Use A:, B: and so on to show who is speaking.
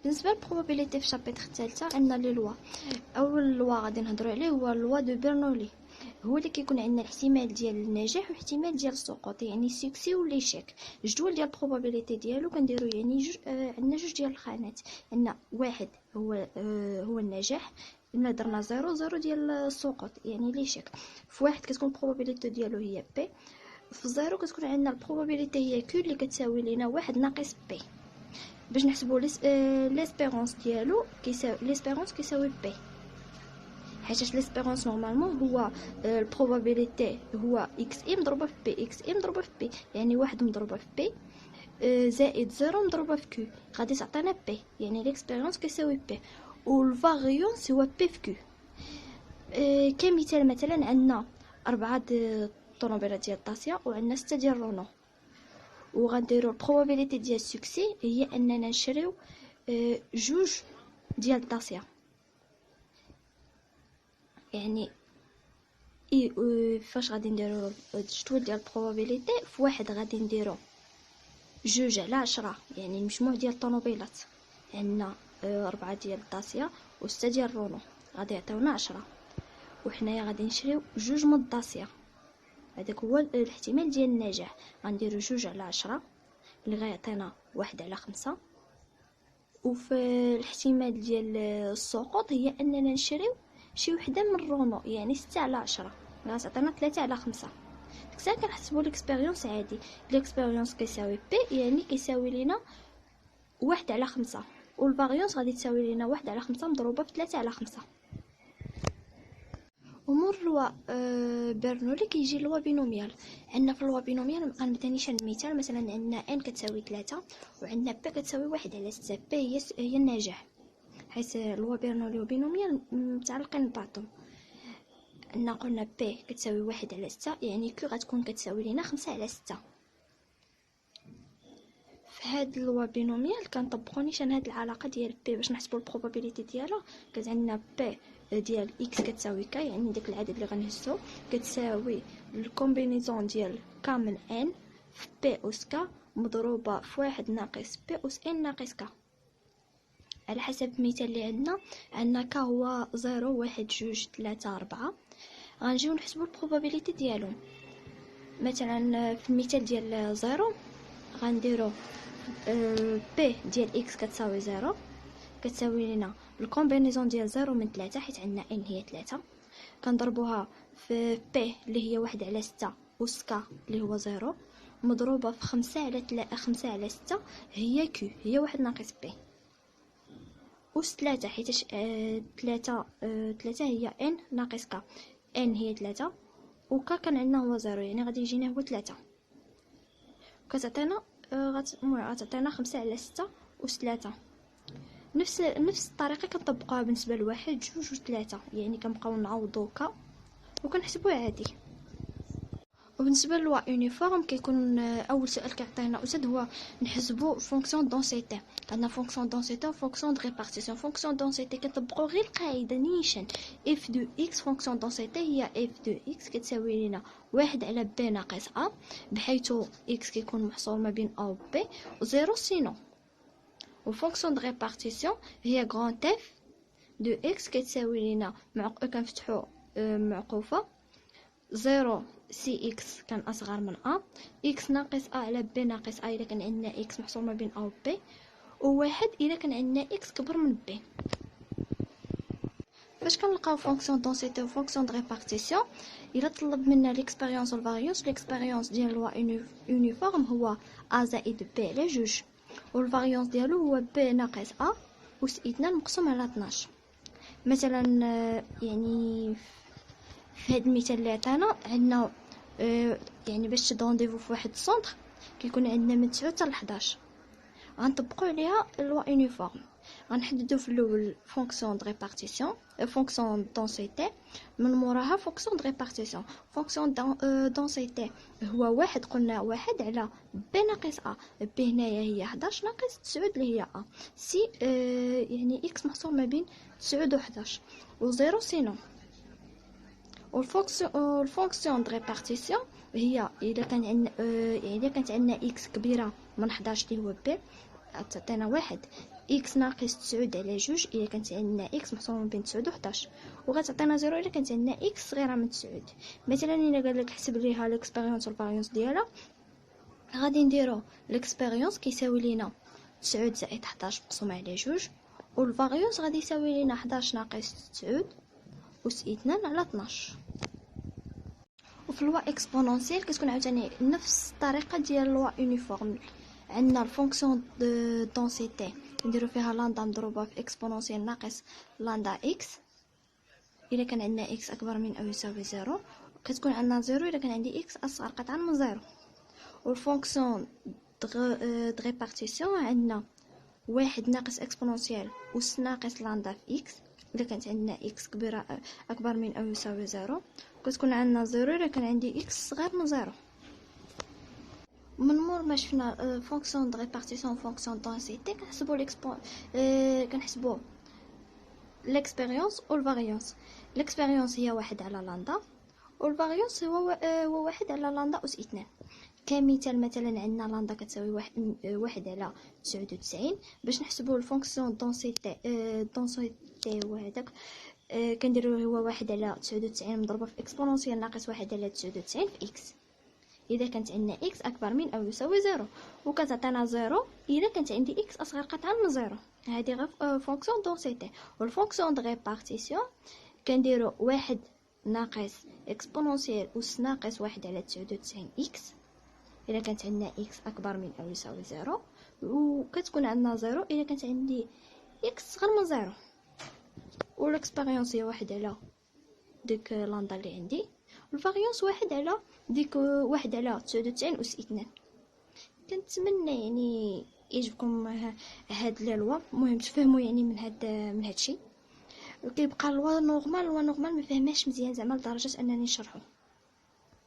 A: بالنسبه للبروبابيليتي في الشابتر الثالثه عندنا لي لوا. اول لوا غادي نهضروا عليه هو لوا دو برنولي، هو اللي كيكون عندنا الاحتمال ديال النجاح والاحتمال ديال السقوط، يعني سوكسي ولا ايشيك. الجدول ديال البروبابيليتي ديالو كنديروا يعني عندنا جوج ديال الخانات، عندنا واحد هو النجاح، الا درنا زيرو ديال السقوط يعني ليشيك. في واحد كتكون البروبابيليتي ديالو هي بي، في زيرو كتكون عندنا البروبابيليتي هي كيو اللي كتساوي لينا واحد ناقص بي. باش نحسبوا ليسبيرونس ديالو كيساوي بي، حيت ليسبيرونس نورمالمون هو البروبابيليتي هو اكس اي مضروبه في بي، اكس اي مضروبه في بي يعني واحد مضروبه في بي زائد زيرو مضروبه في كيو غادي تعطينا بي، يعني ليكسبيريونس كيساوي بي، والفاريونس هو بي في كيو. كمثال مثلا عندنا 4 طوموبيلات ديال داسيا وعندنا 6 ديال رونو، وغنديرو البروبابيليتي ديال السكسي هي اننا نشريو جوج ديال داسيا، يعني فاش غادي نديرو الجدول ديال البروبابيليتي، في واحد غادي نديرو 2/10 يعني المجموع ديال الطوموبيلات، عندنا 4 ديال داسيا و6 ديال رونو غادي يعطيونا 10، وحنايا غادي نشريو جوج من داسيا، هذاك هو الاحتمال ديال النجاح. غنديرو 2/10 اللي غيعطينا 1/5، وفي الاحتمال ديال السقوط هي اننا نشريو شي وحده من رونو يعني 6/10 غتعطينا 3/5. ديك كنحسبوا ليكسبيريونس عادي، ليكسبيريونس كيساوي بي يعني كيساوي لينا 1/5، والفاريونس غادي تساوي لينا 1/5 مضروبه في 3/5. امور لوا برنولي كيجي لوا بينوميال. عندنا في اللوا بينوميال غنبدا نشان المثال، مثلا عندنا ان كتساوي 3 وعندنا بي كتساوي 1/6. بي هي النجاح، حيت لوا برنولي وبينوميال متعلقين ببعضهم. عندنا قلنا بي كتساوي 1/6 يعني كيو غتكون كتساوي لينا 5/6. في هاد اللوا بينوميال كنطبقوا نيشان هاد العلاقه ديال بي باش نحسبوا البروبابيليتي ديالها. عندنا بي ديال اكس كتساوي ك، يعني داك العدد اللي غنهزو كتساوي الكومبينيزون ديال ك من ان في بي اس ك مضروبه في 1 ناقص بي اس ان ناقص ك. على حسب المثال اللي عندنا ك هو 0 1 2 3 4. غنجيو نحسبوا البروبابيليتي ديالهم. مثلا في المثال ديال 0 غنديرو بي ديال اكس كتساوي 0 كتساوي لنا الكومبينيزون ديال 0 من 3 حيت عندنا ان هي 3، كنضربوها في بي اللي هي 1/6 أس ك اللي هو 0 مضروبه في 5/6 هي كيو هي 1 ناقص بي أس 3 حيت 3 هي ان ناقص ك، ان هي 3 وكا كان عندنا هو 0 يعني غادي يجينا هو 3، كتعطينا غتعطينا 5/6 أس 3. نفس الطريقه كنطبقوها بالنسبه لواحد جوج وثلاثة، يعني كنبقاو نعوضو كا وكنحسبوه عادي. وبالنسبه للوا يونيفورم كيكون اول سؤال كيعطينا استاذ هو نحسبوا فونكسيون دونسيتي. عندنا فونكسيون دونسيتي وفونكسيون دو ريبارتيسيون. فونكسيون دونسيتي كنطبقوا غير القاعده نيشان اف دو اكس. فونكسيون دونسيتي هي اف دو اكس كتساوي لنا 1/b ناقص ا، بحيث اكس كيكون محصور ما بين ا و بي وزيرو سينو. وفونكسيون دو ريبارتيسيون هي غران اف دو اكس كتساوي لنا كنفتحوا معقوفه 0 سي اكس كان اصغر من ا، اكس ناقص ا على بي ناقص ا الا كان عندنا اكس محصور ما بين ا و بي، وواحد الا كان عندنا اكس كبر من بي. باش كنلقاو فونكسيون دونسيتي و فونكسيون دو ريبارتيسيون الا طلب منا ليكسبيريونس والفاريونس. ليكسبيريونس ديال لوا يونيفورم هو ا زائد بي على جوج، والفاريونس ديالو هو بي ناقص ا أس 2 مقسوم على 12. مثلا يعني في هذا المثال اللي عطانا عندنا يعني باش تشد رونديفو في واحد السونتر كيكون عندنا من 9 حتى ل 11، غنطبقوا عليها لوا يونيفورم. غنحددوا في الاول فونكسيون دو ريبارتيسيون فونكسيون دونسيتي، من موراها فونكسيون دو ريبارتيسيون. فونكسيون دونسيتي هو واحد، قلنا واحد على بي ناقص ا، بي هنايا هي 11 ناقص 9 اللي هي ا، سي يعني اكس محصور ما بين 9 و 11 و0 سينو. والفونكسيون دو ريبارتيسيون هي اذا كان عندنا يعني اذا كانت عندنا اكس كبيره من 11 اللي هو بي تعطينا واحد، إكس ناقص 9 على 2 إلا كانت عندنا إكس محصورة بين 9 و 11، وغتعطينا 0 إلا كانت عندنا إكس صغيرة من 9. مثلا إلا قالك حسب ليها ليكسبيريونس والفاريونس ديالها، غادي نديرو ليكسبيريونس كيساوي لينا 9 زائد 11 مقسوم على 2، والفاريونس غادي يساوي لينا 11 ناقص 9 أس 2 على 12. وفي اللوا اكسبونونسيال كتكون عاوتاني نفس الطريقه ديال اللوا يونيفورم. عندنا الفونكسيون دونسيتي نديرو فيها لاندا مضروبه في اكسبونونسيال ناقص لاندا اكس الا كان عندنا اكس اكبر من او يساوي 0، كتكون عندنا 0 الا كان عندي اكس اصغر قطعا من 0. والفونكسيون د ريبارتيسيون عندنا واحد ناقص اكسبونونسيال أس ناقص لاندا في اكس الا كانت عندنا اكس كبيره اكبر من او يساوي 0، كتكون عندنا 0 الا كان عندي اكس صغير من 0. من مور ما شفنا فونكسيون د ريبارتيسيون فونكسيون دونسيتي كنحسبوا ليكسبيريونس والفاريونس. ليكسبيريونس هي 1 على لاندا، والفاريونس هو 1 على لاندا أس 2. كمثال مثلا عندنا لاندا كتساوي 1 على 99. باش نحسبوا الفونكسيون دونسيتي هو هذاك، كنديروا هو 1 على 99 مضروبه في اكسبونونسيال ناقص 1 على 99 في اكس اذا كانت عندنا اكس اكبر من او يساوي 0، وكتعطينا 0 اذا كانت عندي اكس اصغر قطعا من 0. هذه غير فونكسيون دونسيتي. والفونكسيون د ريبارتيسيون كنديروا 1 ناقص اكسبونونسيال أس ناقص 1 على 99 اكس اذا كانت عندنا اكس اكبر من او يساوي 0، وكتكون عندنا 0 اذا كانت عندي اكس صغر من 0. والاكسبيريونس هي 1 على ديك لاندا اللي عندي، والفاريونس 1 على ديك 1 على 99 أس 2. كنتمنى يعني يعجبكم هاد لوا، المهم تفهموا يعني من هاد الشيء. كيبقى لوا نورمال ما فهماش مزيان زعما لدرجه انني نشرحه.